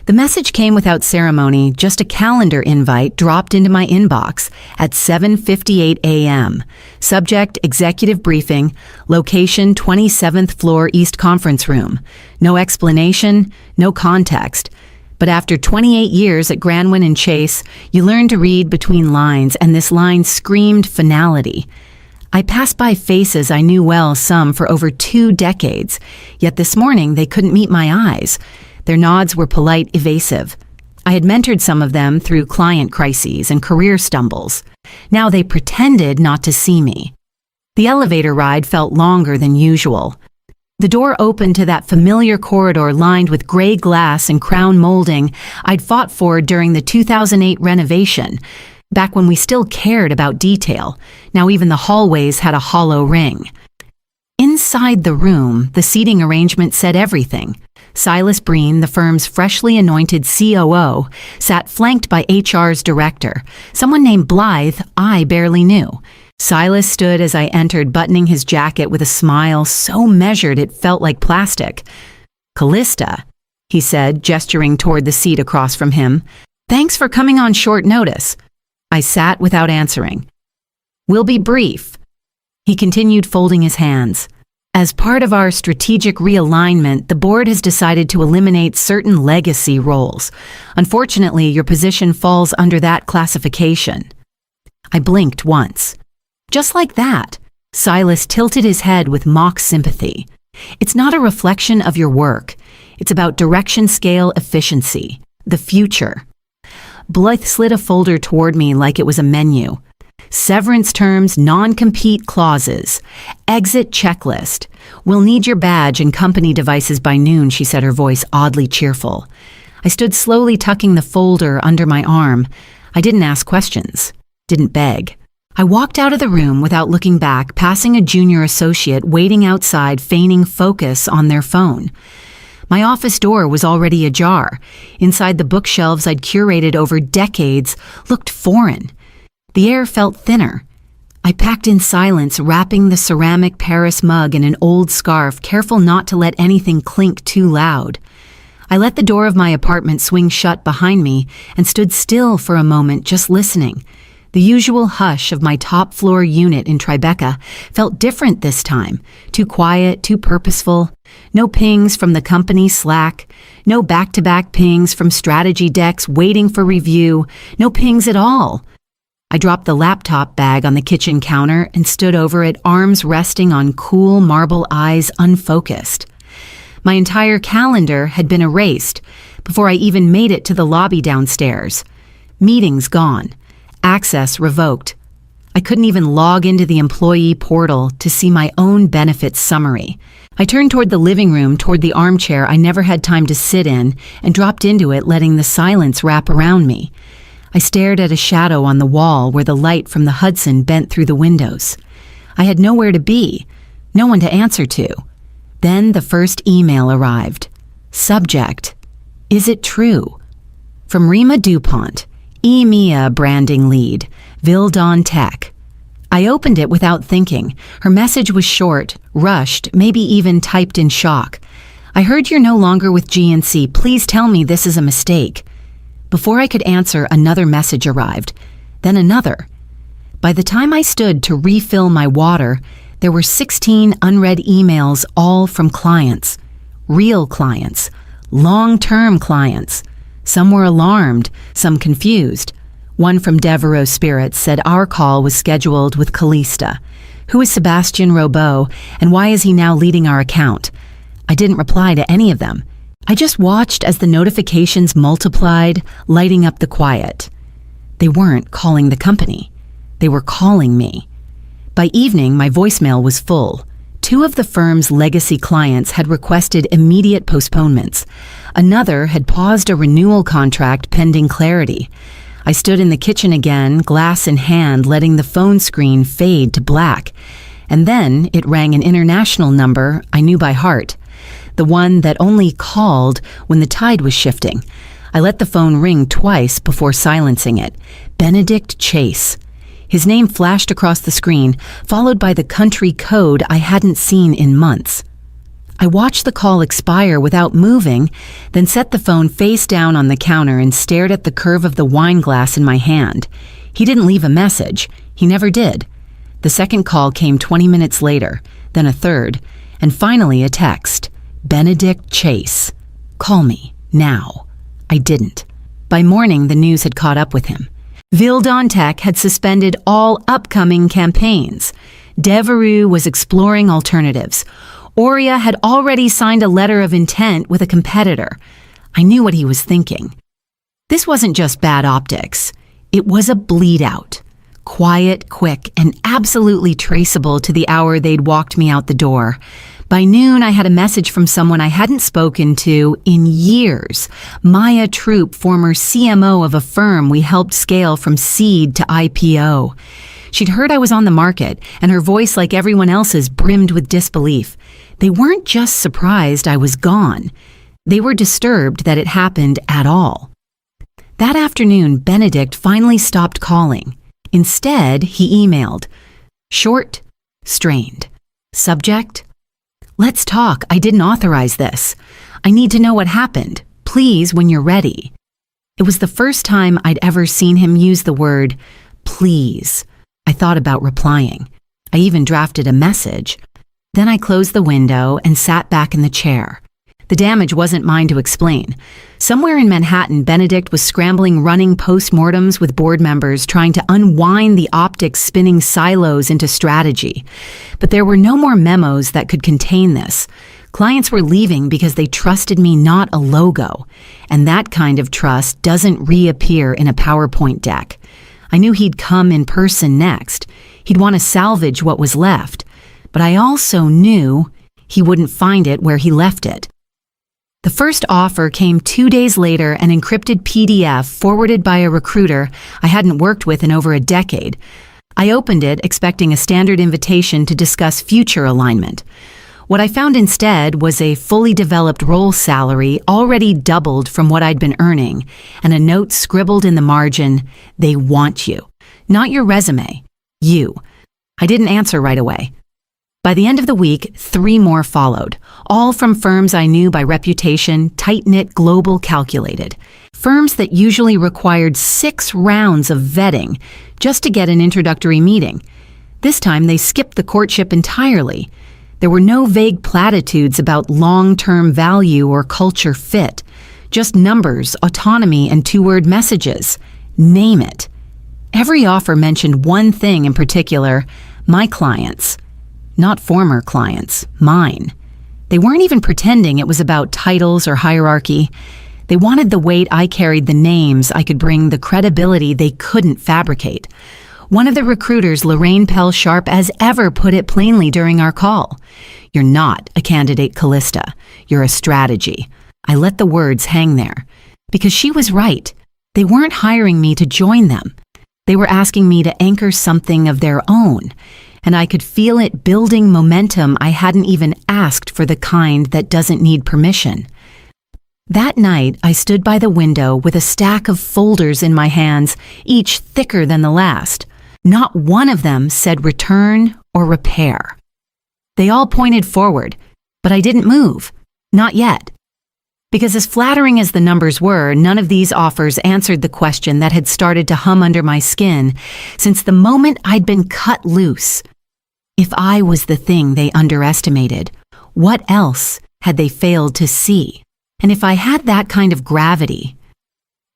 The message came without ceremony, just a calendar invite dropped into my inbox at 7:58 a.m. Subject, executive briefing, location 27th floor East Conference Room. No explanation, no context. But after 28 years at Granwin and Chase, you learn to read between lines, and this line screamed finality. I passed by faces I knew well, some for over 2 decades, yet this morning they couldn't meet my eyes. Their nods were polite, evasive. I had mentored some of them through client crises and career stumbles. Now they pretended not to see me. The elevator ride felt longer than usual. The door opened to that familiar corridor lined with gray glass and crown molding I'd fought for during the 2008 renovation, back when we still cared about detail. Now even the hallways had a hollow ring. Inside the room, the seating arrangement said everything. Silas Breen, the firm's freshly anointed COO, sat flanked by HR's director, someone named Blythe I barely knew. Silas stood as I entered, buttoning his jacket with a smile so measured it felt like plastic. "Callista," he said, gesturing toward the seat across from him. "Thanks for coming on short notice." I sat without answering. "We'll be brief." He continued, folding his hands. "As part of our strategic realignment, the board has decided to eliminate certain legacy roles. Unfortunately, your position falls under that classification." I blinked once. Just like that, Silas tilted his head with mock sympathy. "It's not a reflection of your work. It's about direction, scale, efficiency. The future." Blythe slid a folder toward me like it was a menu. "Severance terms, non-compete clauses, exit checklist. We'll need your badge and company devices by noon," she said, her voice oddly cheerful. I stood slowly, tucking the folder under my arm. I didn't ask questions, didn't beg. I walked out of the room without looking back, passing a junior associate waiting outside, feigning focus on their phone. My office door was already ajar. Inside, the bookshelves I'd curated over decades looked foreign. The air felt thinner. I packed in silence, wrapping the ceramic Paris mug in an old scarf, careful not to let anything clink too loud. I let the door of my apartment swing shut behind me and stood still for a moment, just listening. The usual hush of my top-floor unit in Tribeca felt different this time. Too quiet, too purposeful. No pings from the company Slack. No back-to-back pings from strategy decks waiting for review. No pings at all. I dropped the laptop bag on the kitchen counter and stood over it, arms resting on cool marble eyes, unfocused. My entire calendar had been erased before I even made it to the lobby downstairs. Meetings gone. Access revoked. I couldn't even log into the employee portal to see my own benefits summary. I turned toward the living room, toward the armchair I never had time to sit in, and dropped into it, letting the silence wrap around me. I stared at a shadow on the wall where the light from the Hudson bent through the windows. I had nowhere to be, no one to answer to. Then the first email arrived. Subject: "Is it true?" From Rima DuPont, EMEA branding lead, Vildon Tech. I opened it without thinking. Her message was short, rushed, maybe even typed in shock. "I heard you're no longer with GNC. Please tell me this is a mistake." Before I could answer, another message arrived, then another. By the time I stood to refill my water, there were 16 unread emails, all from clients. Real clients. Long-term clients. Some were alarmed, some confused. One from Devereaux Spirits said our call was scheduled with Callista. Who is Sebastian Robot, and why is he now leading our account? I didn't reply to any of them. I just watched as the notifications multiplied, lighting up the quiet. They weren't calling the company. They were calling me. By evening, my voicemail was full. 2 of the firm's legacy clients had requested immediate postponements. Another had paused a renewal contract pending clarity. I stood in the kitchen again, glass in hand, letting the phone screen fade to black. And then it rang an international number I knew by heart. The one that only called when the tide was shifting. I let the phone ring twice before silencing it. Benedict Chase. His name flashed across the screen, followed by the country code I hadn't seen in months. I watched the call expire without moving, then set the phone face down on the counter and stared at the curve of the wine glass in my hand. He didn't leave a message. He never did. The second call came 20 minutes later, then a third, and finally a text. Benedict Chase. Call me, now. I didn't. By morning, the news had caught up with him. Vildon Tech had suspended all upcoming campaigns. Devereux was exploring alternatives. Aurea had already signed a letter of intent with a competitor. I knew what he was thinking. This wasn't just bad optics. It was a bleed out. Quiet, quick, and absolutely traceable to the hour they'd walked me out the door. By noon, I had a message from someone I hadn't spoken to in years. Maya Troop, former CMO of a firm we helped scale from seed to IPO. She'd heard I was on the market, and her voice, like everyone else's, brimmed with disbelief. They weren't just surprised I was gone. They were disturbed that it happened at all. That afternoon, Benedict finally stopped calling. Instead, he emailed. Short, strained. Subject: let's talk. I didn't authorize this. I need to know what happened. Please, when you're ready. It was the first time I'd ever seen him use the word please. I thought about replying. I even drafted a message. Then I closed the window and sat back in the chair. The damage wasn't mine to explain. Somewhere in Manhattan, Benedict was scrambling running postmortems with board members trying to unwind the optics spinning silos into strategy. But there were no more memos that could contain this. Clients were leaving because they trusted me, not a logo. And that kind of trust doesn't reappear in a PowerPoint deck. I knew he'd come in person next. He'd want to salvage what was left. But I also knew he wouldn't find it where he left it. The first offer came 2 days later, an encrypted PDF forwarded by a recruiter I hadn't worked with in over a decade. I opened it expecting a standard invitation to discuss future alignment. What I found instead was a fully developed role salary already doubled from what I'd been earning, and a note scribbled in the margin, "They want you. Not your resume. You." I didn't answer right away. By the end of the week, 3 more followed, all from firms I knew by reputation, tight-knit, global, calculated. Firms that usually required 6 rounds of vetting just to get an introductory meeting. This time, they skipped the courtship entirely. There were no vague platitudes about long-term value or culture fit, just numbers, autonomy, and 2-word messages. Name it. Every offer mentioned one thing in particular: my clients. Not former clients, mine. They weren't even pretending it was about titles or hierarchy. They wanted the weight I carried, the names I could bring, the credibility they couldn't fabricate. One of the recruiters, Lorraine Pell Sharp, as ever, put it plainly during our call. "You're not a candidate, Callista. You're a strategy." I let the words hang there. Because she was right. They weren't hiring me to join them. They were asking me to anchor something of their own. And I could feel it building momentum I hadn't even asked for, the kind that doesn't need permission. That night, I stood by the window with a stack of folders in my hands, each thicker than the last. Not one of them said return or repair. They all pointed forward, but I didn't move. Not yet. Because as flattering as the numbers were, none of these offers answered the question that had started to hum under my skin since the moment I'd been cut loose. If I was the thing they underestimated, what else had they failed to see? And if I had that kind of gravity,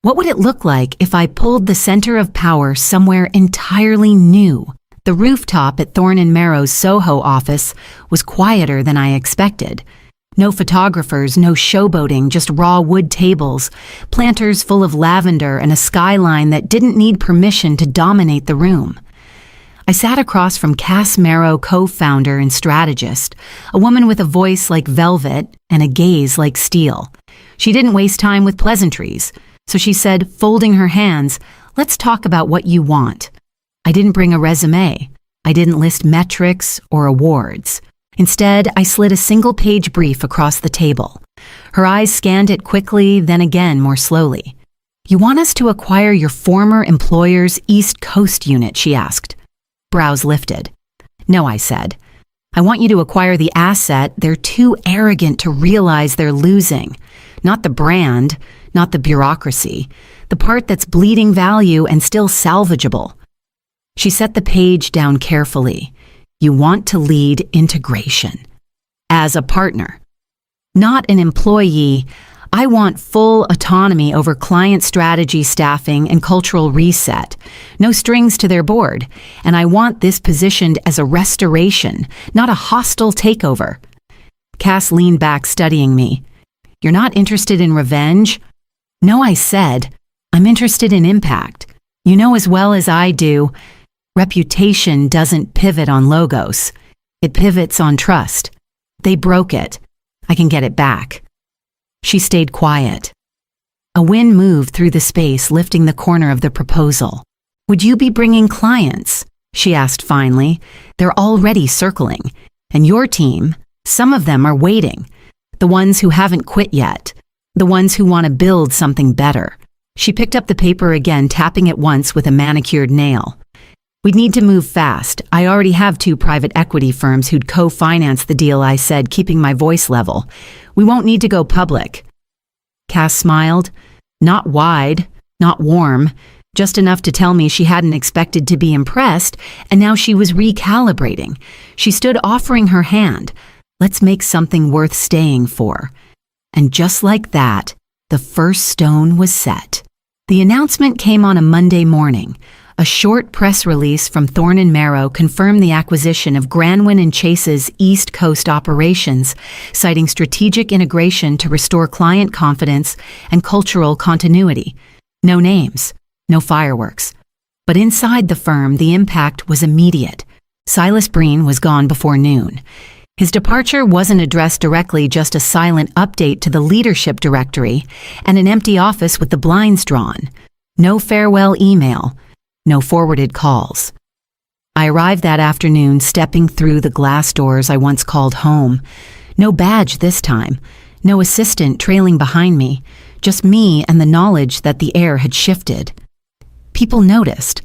what would it look like if I pulled the center of power somewhere entirely new? The rooftop at Thorne & Marrow's Soho office was quieter than I expected. No photographers, no showboating, just raw wood tables, planters full of lavender, and a skyline that didn't need permission to dominate the room. I sat across from Cass Marrow, co-founder and strategist, a woman with a voice like velvet and a gaze like steel. She didn't waste time with pleasantries, so she said, folding her hands, "Let's talk about what you want." I didn't bring a resume. I didn't list metrics or awards. Instead, I slid a single-page brief across the table. Her eyes scanned it quickly, then again more slowly. "You want us to acquire your former employer's East Coast unit?" she asked. Brows lifted. "No," I said. I want you to acquire the asset they're too arrogant to realize they're losing. Not the brand, not the bureaucracy, the part that's bleeding value and still salvageable. She set the page down carefully. You want to lead integration. As a partner. Not an employee. I want full autonomy over client strategy, staffing, and cultural reset. No strings to their board. And I want this positioned as a restoration, not a hostile takeover. Cass leaned back, studying me. You're not interested in revenge? No, I said. I'm interested in impact. You know as well as I do, reputation doesn't pivot on logos. It pivots on trust. They broke it. I can get it back. She stayed quiet. A wind moved through the space, lifting the corner of the proposal. Would you be bringing clients? She asked finally. They're already circling. And your team, some of them are waiting. The ones who haven't quit yet. The ones who want to build something better. She picked up the paper again, tapping it once with a manicured nail. We'd need to move fast. I already have 2 private equity firms who'd co-finance the deal, I said, keeping my voice level. We won't need to go public. Cass smiled. Not wide, not warm, just enough to tell me she hadn't expected to be impressed, and now she was recalibrating. She stood offering her hand. Let's make something worth staying for. And just like that, the first stone was set. The announcement came on a Monday morning. A short press release from Thorne & Marrow confirmed the acquisition of Granwin & Chase's East Coast operations, citing strategic integration to restore client confidence and cultural continuity. No names, no fireworks. But inside the firm, the impact was immediate. Silas Breen was gone before noon. His departure wasn't addressed directly, just a silent update to the leadership directory and an empty office with the blinds drawn. No farewell email. No forwarded calls. I arrived that afternoon, stepping through the glass doors I once called home. No badge this time, no assistant trailing behind me, just me and the knowledge that the air had shifted. People noticed.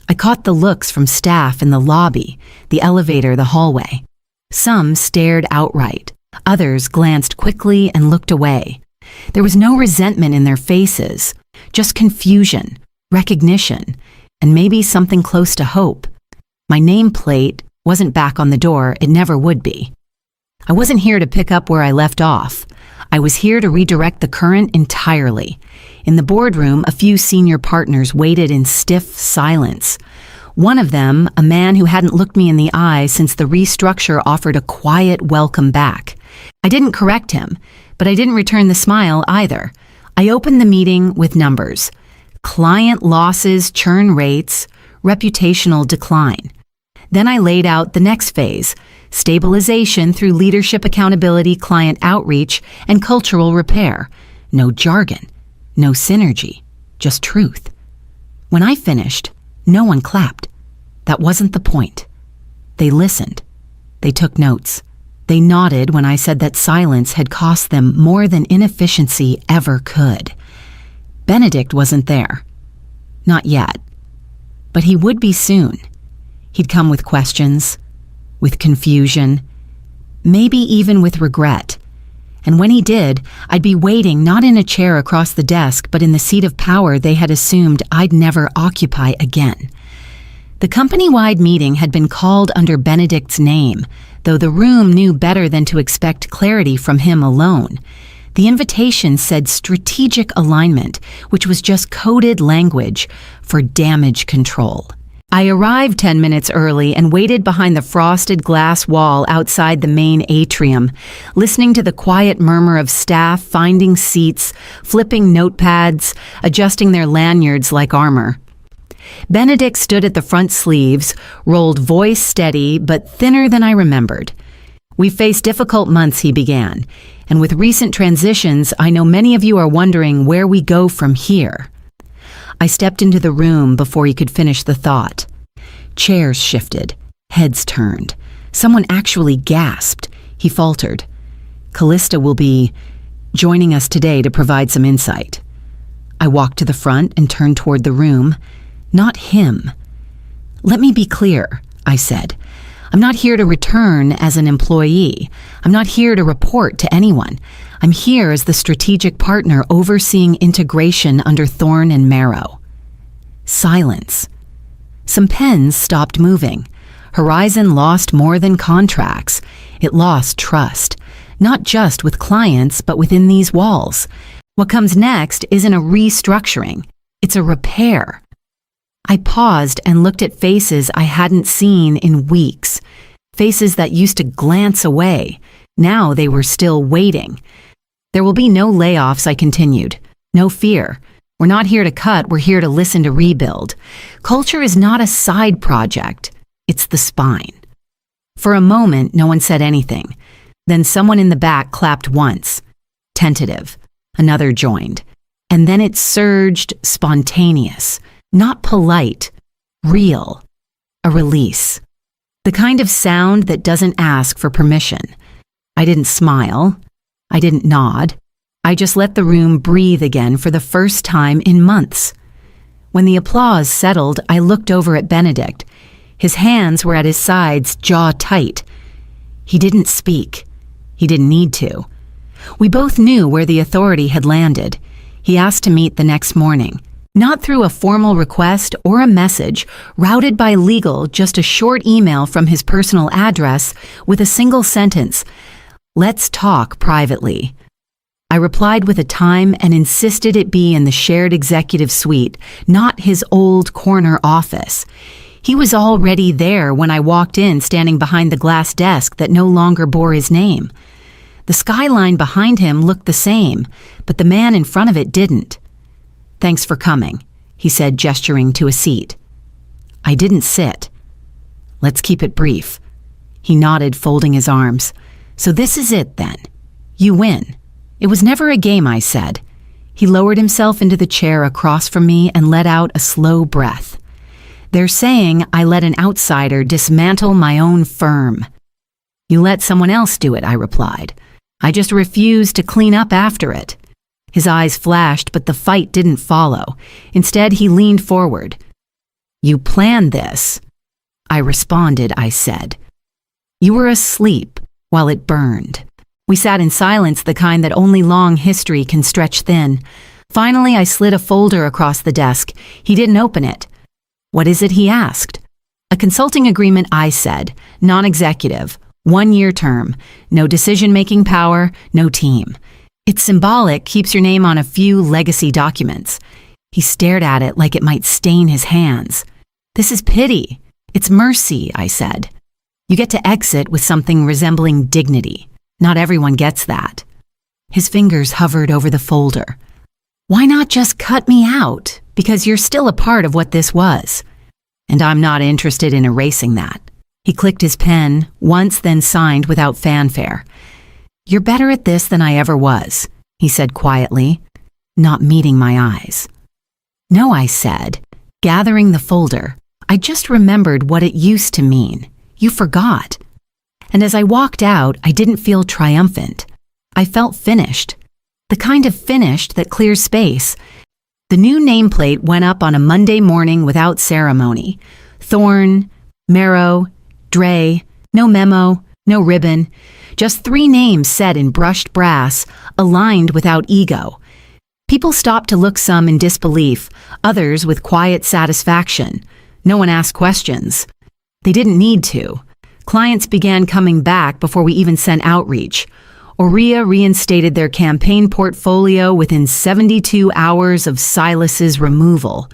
I caught the looks from staff in the lobby, the elevator, the hallway. Some stared outright. Others glanced quickly and looked away. There was no resentment in their faces, just confusion, recognition, and maybe something close to hope. My nameplate wasn't back on the door. It never would be. I wasn't here to pick up where I left off. I was here to redirect the current entirely. In the boardroom, a few senior partners waited in stiff silence. One of them, a man who hadn't looked me in the eye since the restructure, offered a quiet welcome back. I didn't correct him, but I didn't return the smile either. I opened the meeting with numbers. Client losses, churn rates, reputational decline. Then I laid out the next phase, stabilization through leadership accountability, client outreach, and cultural repair. No jargon, no synergy, just truth. When I finished, no one clapped. That wasn't the point. They listened. They took notes. They nodded when I said that silence had cost them more than inefficiency ever could. Benedict wasn't there. Not yet. But he would be soon. He'd come with questions, with confusion, maybe even with regret. And when he did, I'd be waiting not in a chair across the desk, but in the seat of power they had assumed I'd never occupy again. The company-wide meeting had been called under Benedict's name, though the room knew better than to expect clarity from him alone. The invitation said strategic alignment, which was just coded language for damage control. I arrived 10 minutes early and waited behind the frosted glass wall outside the main atrium, listening to the quiet murmur of staff finding seats, flipping notepads, adjusting their lanyards like armor. Benedict stood at the front sleeves, rolled voice steady but thinner than I remembered. We faced difficult months, he began, and with recent transitions, I know many of you are wondering where we go from here. I stepped into the room before he could finish the thought. Chairs shifted, heads turned. Someone actually gasped. He faltered. Callista will be joining us today to provide some insight. I walked to the front and turned toward the room. Not him. Let me be clear, I said. I'm not here to return as an employee. I'm not here to report to anyone. I'm here as the strategic partner overseeing integration under Thorn and Marrow. Silence. Some pens stopped moving. Horizon lost more than contracts. It lost trust, not just with clients, but within these walls. What comes next isn't a restructuring. It's a repair. I paused and looked at faces I hadn't seen in weeks. Faces that used to glance away. Now they were still waiting. There will be no layoffs, I continued. No fear. We're not here to cut, we're here to listen to rebuild. Culture is not a side project. It's the spine. For a moment, no one said anything. Then someone in the back clapped once. Tentative. Another joined. And then it surged, spontaneous. Not polite. Real. A release. The kind of sound that doesn't ask for permission. I didn't smile. I didn't nod. I just let the room breathe again for the first time in months. When the applause settled, I looked over at Benedict. His hands were at his sides, jaw tight. He didn't speak. He didn't need to. We both knew where the authority had landed. He asked to meet the next morning. Not through a formal request or a message, routed by legal, just a short email from his personal address with a single sentence. Let's talk privately. I replied with a time and insisted it be in the shared executive suite, not his old corner office. He was already there when I walked in, standing behind the glass desk that no longer bore his name. The skyline behind him looked the same, but the man in front of it didn't. Thanks for coming, he said, gesturing to a seat. I didn't sit. Let's keep it brief. He nodded, folding his arms. So this is it then. You win. It was never a game, I said. He lowered himself into the chair across from me and let out a slow breath. They're saying I let an outsider dismantle my own firm. You let someone else do it, I replied. I just refused to clean up after it. His eyes flashed, but the fight didn't follow. Instead, he leaned forward. You planned this. I responded, I said. You were asleep while it burned. We sat in silence, the kind that only long history can stretch thin. Finally, I slid a folder across the desk. He didn't open it. What is it, he asked. A consulting agreement, I said. Non-executive. 1-year term. No decision-making power, no team. It's symbolic, keeps your name on a few legacy documents. He stared at it like it might stain his hands. This is pity. It's mercy, I said. You get to exit with something resembling dignity. Not everyone gets that. His fingers hovered over the folder. Why not just cut me out? Because you're still a part of what this was. And I'm not interested in erasing that. He clicked his pen, once then signed without fanfare. You're better at this than I ever was, he said quietly, not meeting my eyes. No, I said, gathering the folder. I just remembered what it used to mean. You forgot. And as I walked out, I didn't feel triumphant. I felt finished. The kind of finished that clears space. The new nameplate went up on a Monday morning without ceremony. Thorn, Marrow, Dre, no memo, no ribbon. Just 3 names set in brushed brass, aligned without ego. People stopped to look, some in disbelief, others with quiet satisfaction. No one asked questions. They didn't need to. Clients began coming back before we even sent outreach. Aurea reinstated their campaign portfolio within 72 hours of Silas's removal.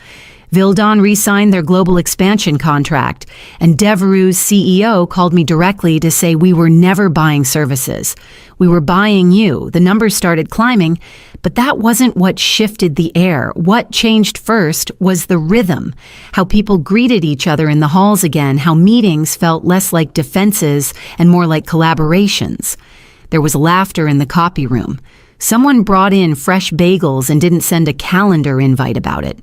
Vildon re-signed their global expansion contract, and Devereux's CEO called me directly to say we were never buying services. We were buying you. The numbers started climbing, but that wasn't what shifted the air. What changed first was the rhythm, how people greeted each other in the halls again, how meetings felt less like defenses and more like collaborations. There was laughter in the copy room. Someone brought in fresh bagels and didn't send a calendar invite about it.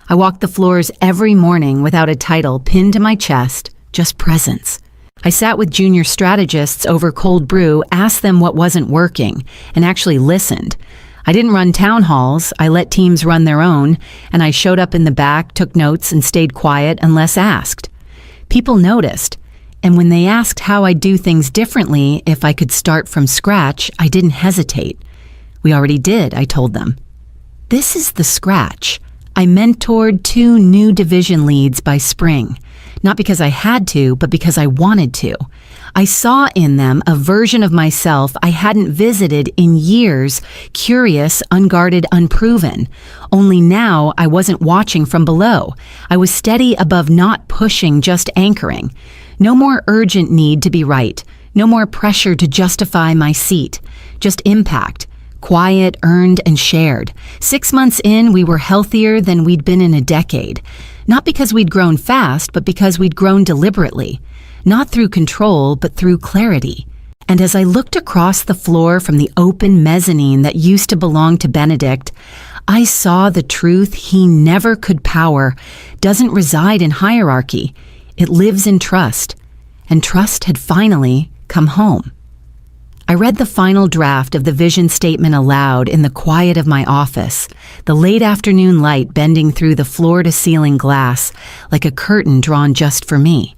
I walked the floors every morning without a title pinned to my chest, just presence. I sat with junior strategists over cold brew, asked them what wasn't working, and actually listened. I didn't run town halls, I let teams run their own, and I showed up in the back, took notes, and stayed quiet unless asked. People noticed. And when they asked how I'd do things differently if I could start from scratch, I didn't hesitate. We already did, I told them. This is the scratch. I mentored 2 new division leads by spring, not because I had to, but because I wanted to. I saw in them a version of myself I hadn't visited in years, curious, unguarded, unproven. Only now I wasn't watching from below. I was steady above, not pushing, just anchoring. No more urgent need to be right. No more pressure to justify my seat. Just impact. Quiet, earned, and shared. 6 months in, we were healthier than we'd been in a decade. Not because we'd grown fast, but because we'd grown deliberately. Not through control, but through clarity. And as I looked across the floor from the open mezzanine that used to belong to Benedict, I saw the truth he never could power doesn't reside in hierarchy. It lives in trust. And trust had finally come home. I read the final draft of the vision statement aloud in the quiet of my office, the late afternoon light bending through the floor-to-ceiling glass like a curtain drawn just for me.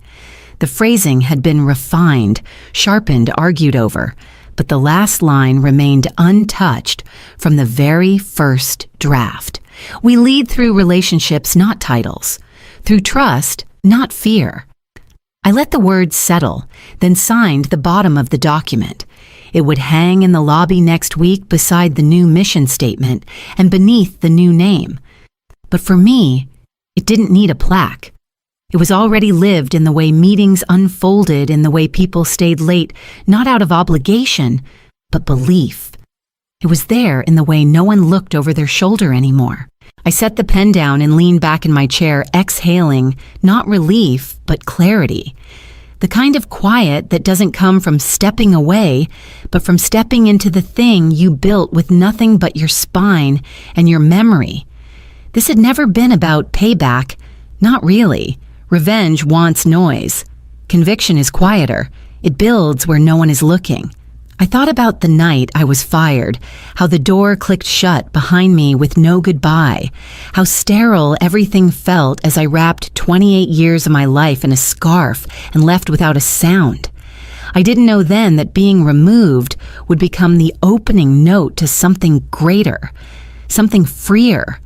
The phrasing had been refined, sharpened, argued over, but the last line remained untouched from the very first draft. We lead through relationships, not titles. Through trust, not fear. I let the words settle, then signed the bottom of the document. It would hang in the lobby next week beside the new mission statement and beneath the new name. But for me, it didn't need a plaque. It was already lived in the way meetings unfolded, in the way people stayed late, not out of obligation, but belief. It was there in the way no one looked over their shoulder anymore. I set the pen down and leaned back in my chair, exhaling, not relief, but clarity. The kind of quiet that doesn't come from stepping away, but from stepping into the thing you built with nothing but your spine and your memory. This had never been about payback. Not really. Revenge wants noise. Conviction is quieter. It builds where no one is looking. I thought about the night I was fired, how the door clicked shut behind me with no goodbye, how sterile everything felt as I wrapped 28 years of my life in a scarf and left without a sound. I didn't know then that being removed would become the opening note to something greater, something freer.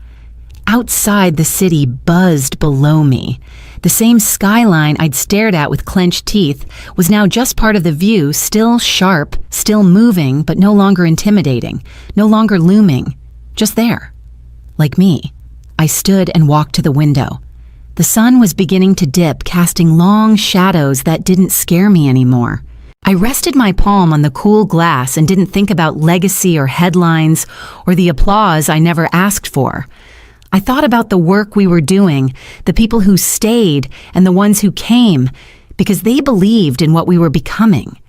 Outside, the city buzzed below me. The same skyline I'd stared at with clenched teeth was now just part of the view, still sharp, still moving, but no longer intimidating, no longer looming, just there. Like me, I stood and walked to the window. The sun was beginning to dip, casting long shadows that didn't scare me anymore. I rested my palm on the cool glass and didn't think about legacy or headlines or the applause I never asked for. I thought about the work we were doing, the people who stayed and the ones who came, because they believed in what we were becoming.